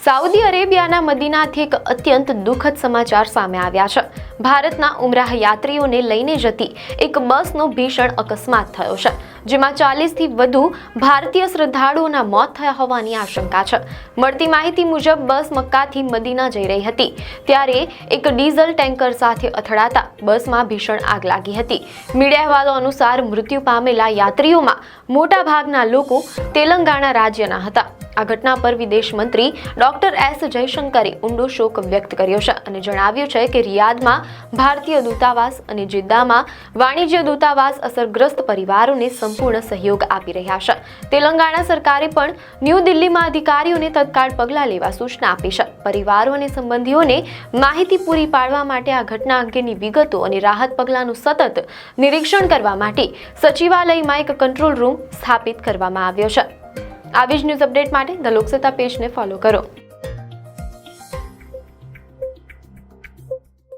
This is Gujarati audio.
સાઉદી અરેબિયાના મદીનાથી એક અત્યંત દુઃખદ સમાચાર સામે આવ્યા છે। ભારતના ઉમરાહ યાત્રીઓને લઈને જતી એક બસનો ભીષણ અકસ્માત થયો છે, જેમાં 40થી વધુ ભારતીય શ્રદ્ધાળુઓના મોત થયા હોવાની આશંકા છે। મળતી માહિતી મુજબ બસ મક્કાથી મદીના જઈ રહી હતી, ત્યારે એક ડીઝલ ટેન્કર સાથે અથડાતા બસમાં ભીષણ આગ લાગી હતી। મીડિયા અહેવાલો અનુસાર મૃત્યુ પામેલા યાત્રીઓમાં મોટા ભાગના લોકો તેલંગાણા રાજ્યના હતા। આ ઘટના પર વિદેશ મંત્રી ડોક્ટર એસ જયશંકરે ઊંડો શોક વ્યક્ત કર્યો છે અને જણાવ્યું છે કે રિયાદમાં ભારતીય દૂતાવાસ અને જિદ્દામાં વાણિજ્ય દૂતાવાસ અસરગ્રસ્ત પરિવારોને સંપૂર્ણ સહયોગ આપી રહ્યા છે। તેલંગાણા સરકારે પણ ન્યૂ દિલ્હીમાં અધિકારીઓને તત્કાળ પગલાં લેવા સૂચના આપી છે। પરિવારો અને સંબંધીઓને માહિતી પૂરી પાડવા માટે આ ઘટના અંગેની વિગતો અને રાહત પગલાંનું સતત નિરીક્ષણ કરવા માટે સચિવાલયમાં એક કંટ્રોલ રૂમ સ્થાપિત કરવામાં આવ્યો છે। આવી જ ન્યૂઝ અપડેટ માટે ધ લોકસત્તા પેજને ફોલો કરો।